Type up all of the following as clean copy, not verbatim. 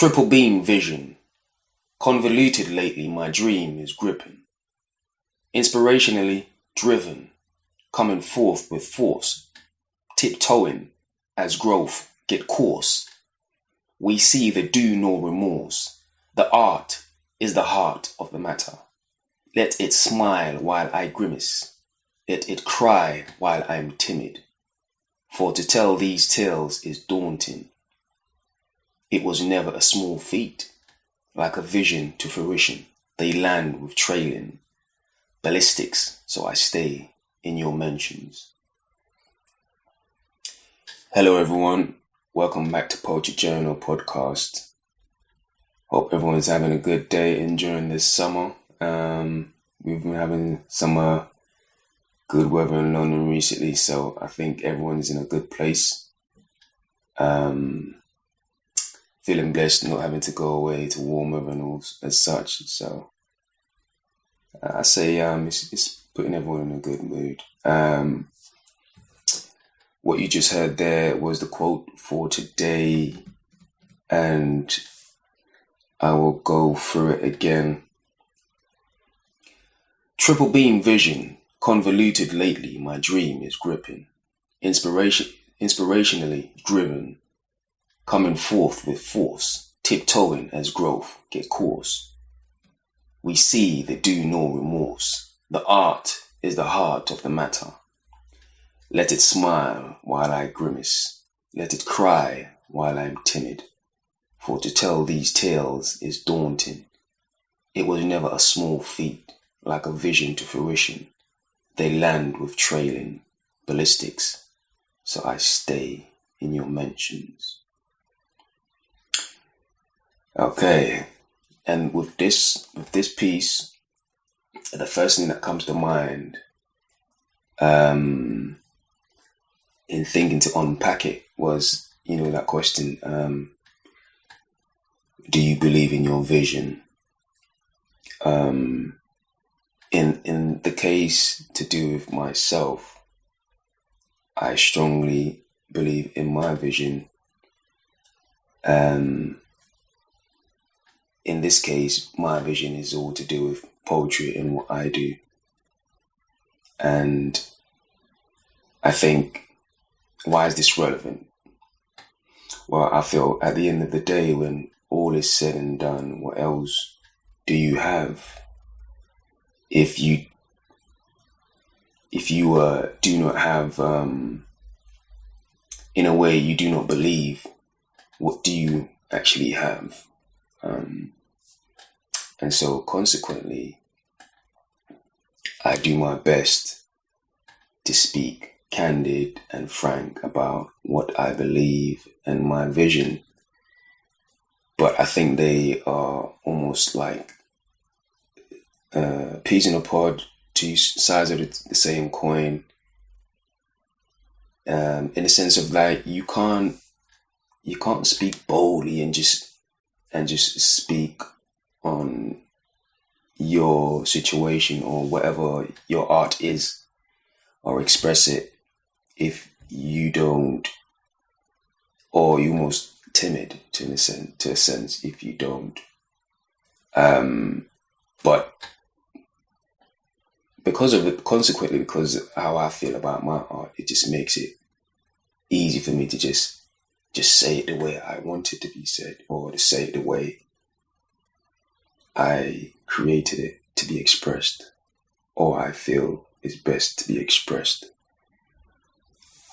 Triple beam vision. Convoluted lately, my dream is gripping. Inspirationally driven, coming forth with force. Tiptoeing as growth get coarse. We see the do nor remorse. The art is the heart of the matter. Let it smile while I grimace. Let it cry while I'm timid. For to tell these tales is daunting. It was never a small feat. Like a vision to fruition, they land with trailing ballistics, so I stay in your mentions. Hello everyone, welcome back to Poetry Journal podcast. Hope everyone's having a good day, enjoying this summer. We've been having some good weather in London recently, so I think everyone's in a good place. Feeling blessed not having to go away to warm weather and all as such. So I say it's putting everyone in a good mood. What you just heard there was the quote for today, and I will go through it again. Triple beam vision, convoluted lately, my dream is gripping. Inspirationally driven, coming forth with force, tiptoeing as growth get coarse. We see the do nor remorse. The art is the heart of the matter. Let it smile while I grimace. Let it cry while I'm timid. For to tell these tales is daunting. It was never a small feat, like a vision to fruition. They land with trailing ballistics, so I stay in your mentions. Okay, and with this piece, the first thing that comes to mind, in thinking to unpack it, was that question: do you believe in your vision? In the case to do with myself, I strongly believe in my vision. In this case, my vision is all to do with poetry and what I do. And I think, why is this relevant? Well, I feel at the end of the day, when all is said and done, what else do you have? If you do not have, in a way, you do not believe, what do you actually have? And so consequently, I do my best to speak candid and frank about what I believe and my vision. But I think they are almost like peas in a pod, two sides of the same coin. In the sense of like you can't speak boldly and just speak on your situation or whatever your art is, or express it if you don't, or you're almost timid to a sense if you don't. But because of it, consequently, because of how I feel about my art, it just makes it easy for me to just say it the way I want it to be said, or to say it the way I created it to be expressed, or I feel is best to be expressed.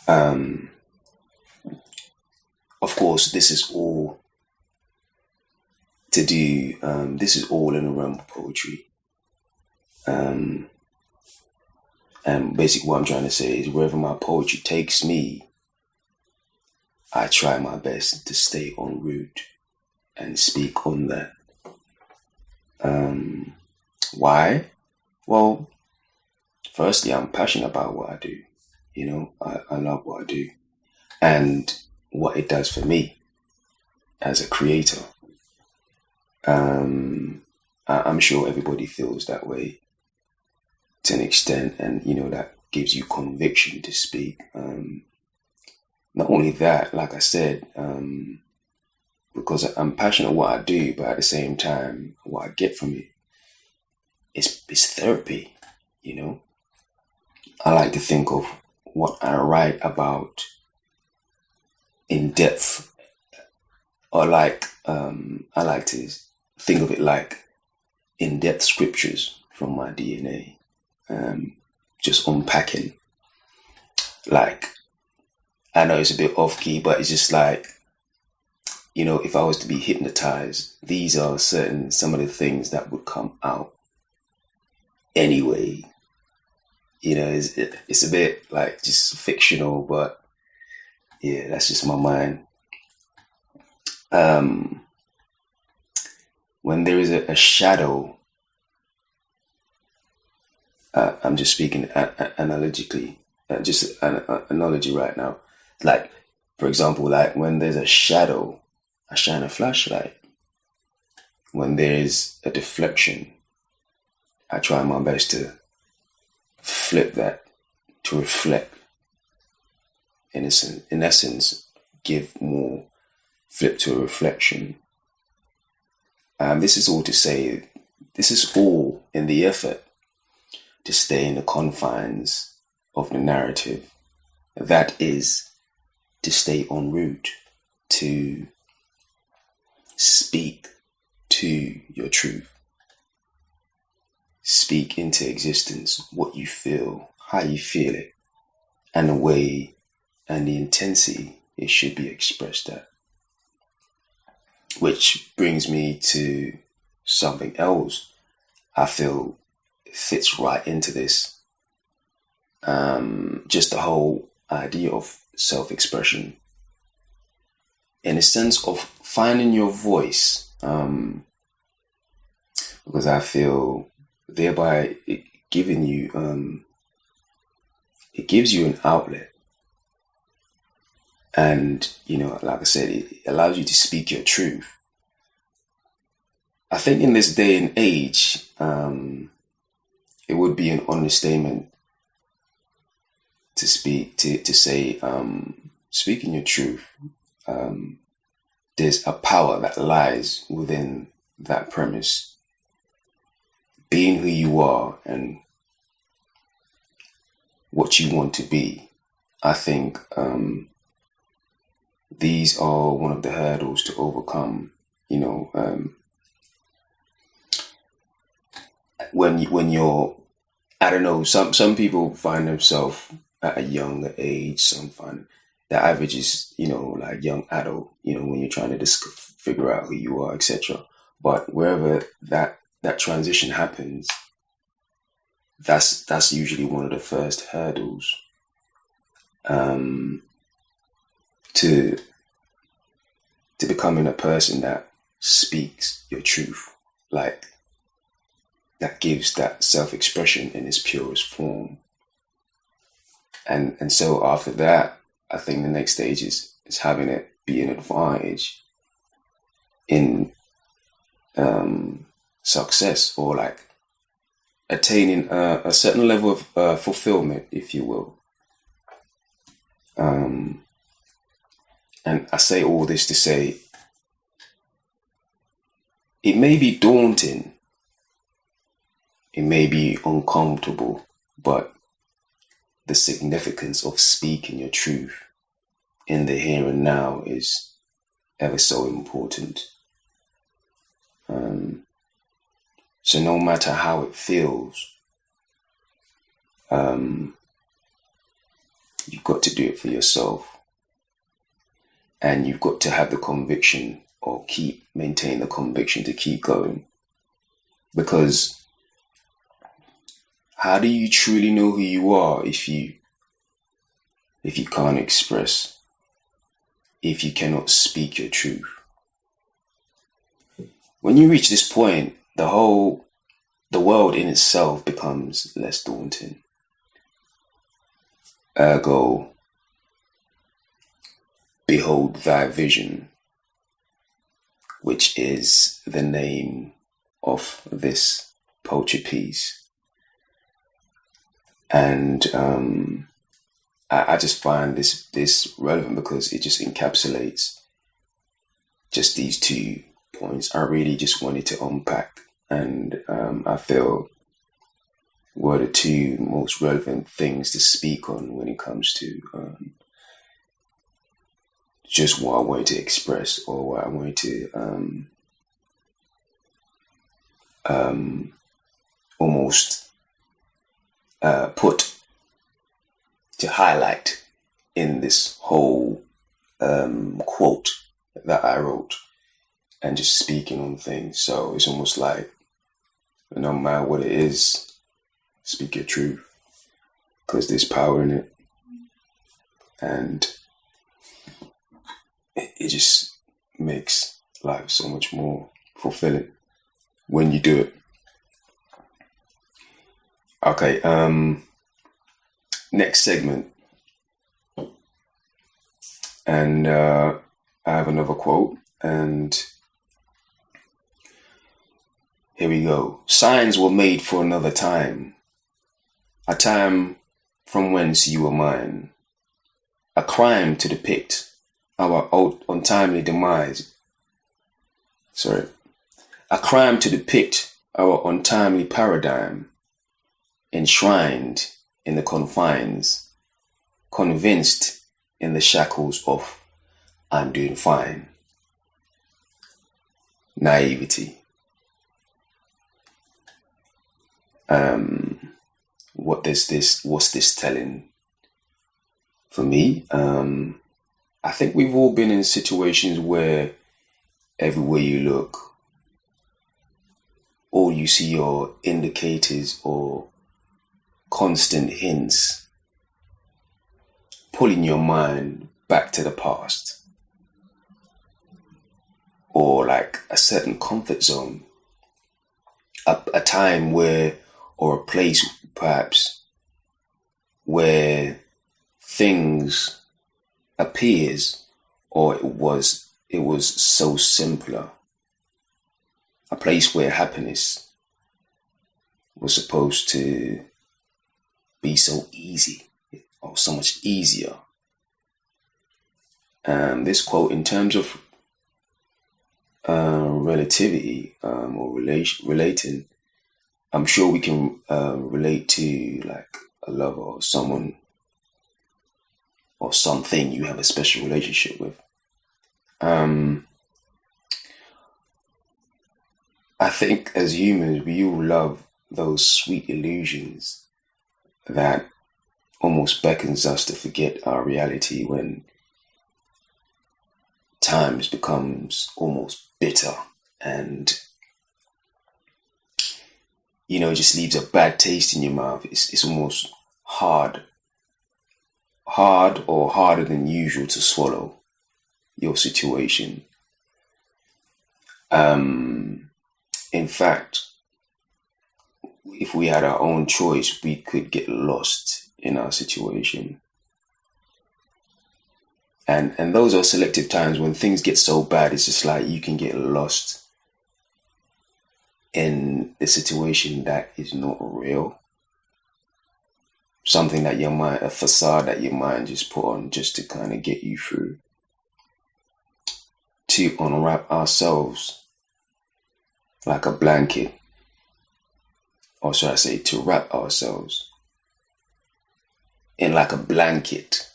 Of course, this is all to do, this is all in the realm of poetry. And basically what I'm trying to say is, wherever my poetry takes me, I try my best to stay en route and speak on that. Why? Well, firstly, I'm passionate about what I do. I love what I do and what it does for me as a creator. I'm sure everybody feels that way to an extent, and that gives you conviction to speak. Not only that, like I said, because I'm passionate what I do, but at the same time, what I get from it is therapy. You know, I like to think of what I write about in depth, or I like to think of it like in-depth scriptures from my DNA, just unpacking. Like, I know it's a bit off key, but it's just like, if I was to be hypnotized, these are some of the things that would come out anyway. It's a bit like just fictional, but yeah, that's just my mind. When there is a shadow, I'm just speaking analogically, just an analogy right now. Like, for example, like when there's a shadow, I shine a flashlight. When there's a deflection, I try my best to flip that to reflect. In essence, give more flip to a reflection. This is all to say, this is all in the effort to stay in the confines of the narrative. That is to stay en route, to speak to your truth. Speak into existence what you feel, how you feel it, and the way and the intensity it should be expressed at. Which brings me to something else I feel fits right into this. Just the whole idea of self-expression, in a sense of finding your voice, because I feel thereby it gives you an outlet. And, like I said, it allows you to speak your truth. I think in this day and age, it would be an understatement to say, speaking your truth, there's a power that lies within that premise. Being who you are and what you want to be. I think these are one of the hurdles to overcome. When you're, I don't know, some people find themselves at a younger age. Some find the average is, like young adult. When you're trying to figure out who you are, etc. But wherever that transition happens, that's usually one of the first hurdles to becoming a person that speaks your truth, like that gives that self-expression in its purest form. And so after that, I think the next stage is having it be an advantage in success, or like attaining a certain level of fulfillment, if you will. And I say all this to say, it may be daunting, it may be uncomfortable, but the significance of speaking your truth in the here and now is ever so important. So no matter how it feels, you've got to do it for yourself. And you've got to have the conviction, or maintain the conviction to keep going. Because how do you truly know who you are if you can't express, if you cannot speak your truth? When you reach this point, the world in itself becomes less daunting. Ergo, behold thy vision, which is the name of this poetry piece. And I just find this relevant because it just encapsulates just these 2 points I really just wanted to unpack, and I feel were the 2 most relevant things to speak on when it comes to just what I wanted to express, or what I wanted to almost put to highlight in this whole quote that I wrote, and just speaking on things. So it's almost like, no matter what it is, speak your truth, because there's power in it, and it just makes life so much more fulfilling when you do it. Okay, next segment, and I have another quote, and here we go. Signs were made for another time, a time from whence you were mine, a crime to depict our untimely demise. A crime to depict our untimely paradigm, enshrined in the confines, convinced in the shackles of I'm doing fine. Naivety. What's this telling? For me, I think we've all been in situations where everywhere you look, all you see are indicators or constant hints pulling your mind back to the past, or like a certain comfort zone, a time where, or a place perhaps, where things appears, or it was so simpler, a place where happiness was supposed to be so easy, or so much easier. This quote, in terms of relativity, or relating, I'm sure we can relate to like a lover, or someone or something you have a special relationship with. I think as humans, we all love those sweet illusions that almost beckons us to forget our reality when times becomes almost bitter, and it just leaves a bad taste in your mouth. It's almost hard or harder than usual to swallow your situation. In fact, if we had our own choice, we could get lost in our situation. And those are selective times when things get so bad, it's just like you can get lost in the situation that is not real. Something that your mind, a facade that your mind just put on just to kind of get you through. To unwrap ourselves like a blanket, or should I say, to wrap ourselves in like a blanket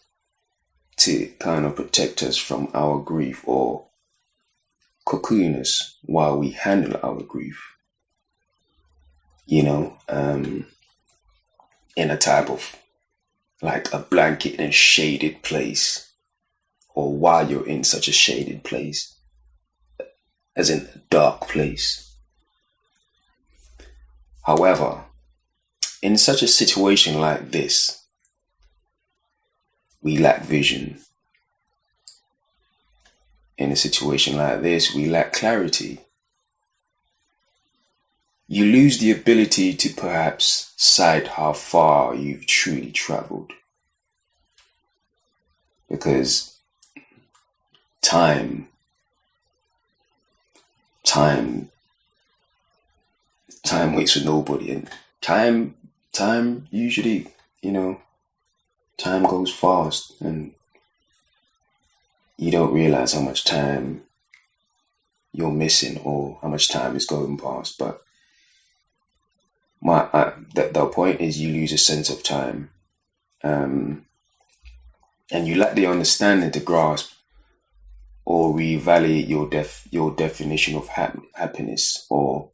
to kind of protect us from our grief, or cocoon us while we handle our grief. In a type of like a blanket in a shaded place, or while you're in such a shaded place, as in a dark place. However, in such a situation like this, we lack vision. In a situation like this, we lack clarity. You lose the ability to perhaps sight how far you've truly traveled. Because time waits for nobody, and time usually, time goes fast, and you don't realize how much time you're missing or how much time is going past. But the point is you lose a sense of time, and you lack the understanding to grasp or reevaluate your definition of happiness, or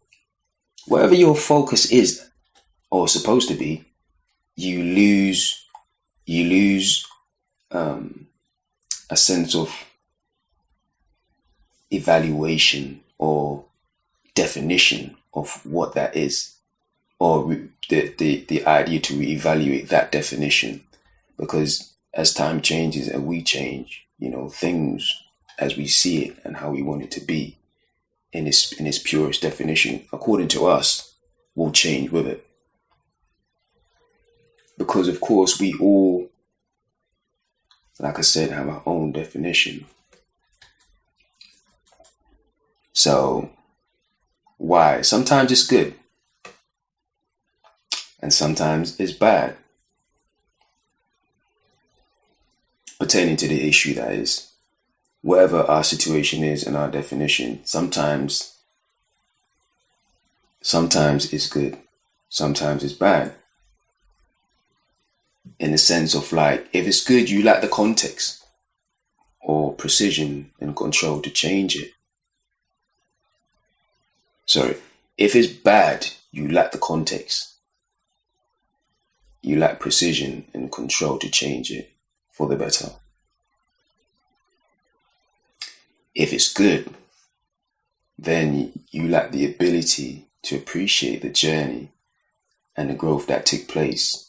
whatever your focus is or supposed to be. You lose a sense of evaluation or definition of what that is, or the idea to reevaluate that definition, because as time changes and we change, things as we see it and how we want it to be in its purest definition, according to us, will change with it. Because of course we all, like I said, have our own definition. So why? Sometimes it's good and sometimes it's bad, pertaining to the issue that is, whatever our situation is and our definition, sometimes it's good, sometimes it's bad. In the sense of, like, if it's good, you lack the context or precision and control to change it. Sorry, if it's bad, you lack the context. You lack precision and control to change it for the better. If it's good, then you lack the ability to appreciate the journey and the growth that took place.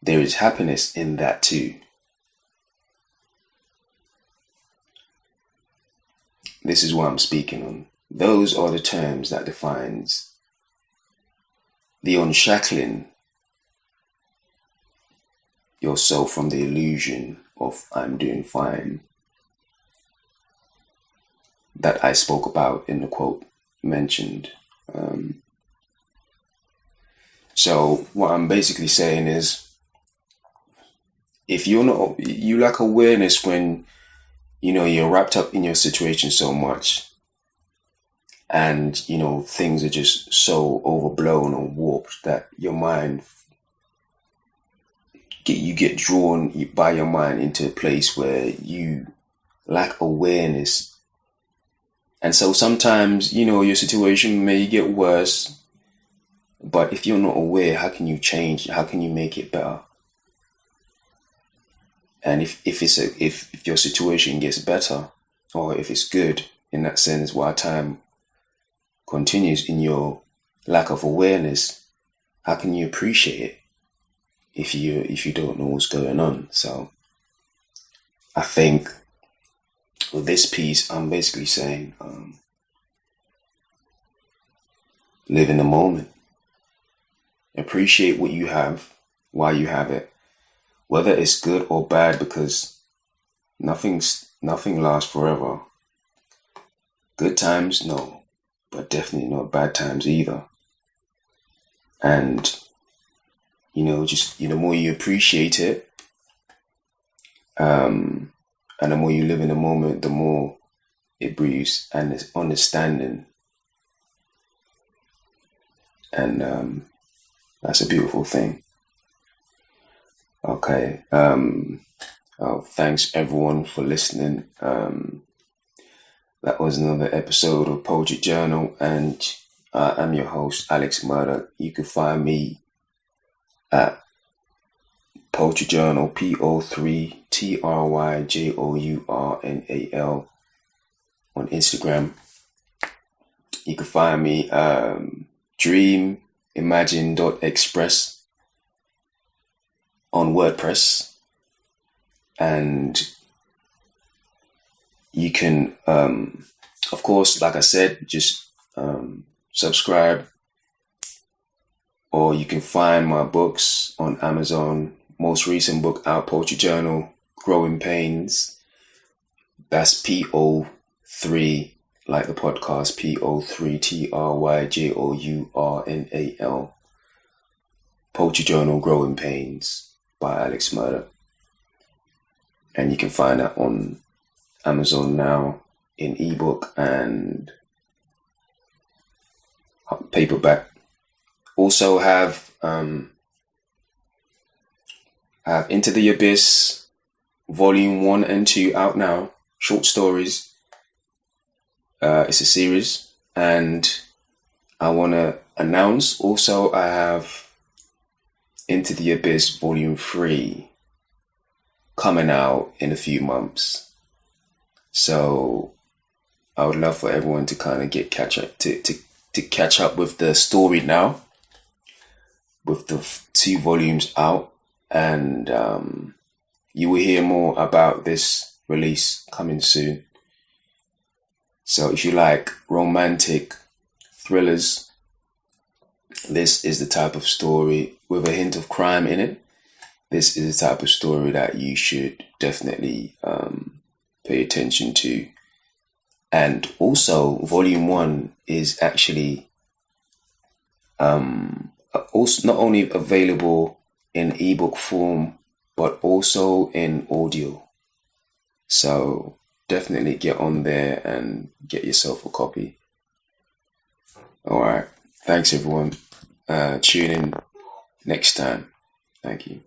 There is happiness in that too. This is what I'm speaking on. Those are the terms that defines the unshackling yourself from the illusion of I'm doing fine that I spoke about in the quote mentioned. So what I'm basically saying is, if you lack awareness when, you're wrapped up in your situation so much and, things are just so overblown or warped that your mind, you get drawn by your mind into a place where you lack awareness. And so sometimes, your situation may get worse, but if you're not aware, how can you change? How can you make it better? And if your situation gets better, or if it's good in that sense, while time continues in your lack of awareness, how can you appreciate it if you don't know what's going on? So I think with this piece, I'm basically saying, live in the moment, appreciate what you have while you have it. Whether it's good or bad, because nothing lasts forever. Good times, no, but definitely not bad times either. And, just, the more you appreciate it, and the more you live in the moment, the more it breeds and it's understanding. And that's a beautiful thing. Okay. Thanks everyone for listening. That was another episode of Poetry Journal, and I'm your host, Alex Murdoch. You can find me at Poetry Journal, PO3TRYJOURNAL on Instagram. You can find me dreamimagine.express on WordPress, and you can, of course, like I said, just subscribe, or you can find my books on Amazon. Most recent book out, Poetry Journal, Growing Pains. That's PO3, like the podcast, PO3TRYJOURNAL. Poetry Journal, Growing Pains by Alex Murdoch. And you can find that on Amazon now. in ebook and paperback. Also have Into the Abyss Volume 1 and 2 out now. Short stories. It's a series. And I want to announce also I have Into the Abyss Volume 3 coming out in a few months. So I would love for everyone to kind of catch up with the story now, with the 2 volumes out, and you will hear more about this release coming soon. So if you like romantic thrillers, this is the type of story with a hint of crime in it. This is the type of story that you should definitely pay attention to. And also, Volume 1 is actually also not only available in ebook form, but also in audio. So definitely get on there and get yourself a copy. All right. Thanks, everyone. Tune in next time. Thank you.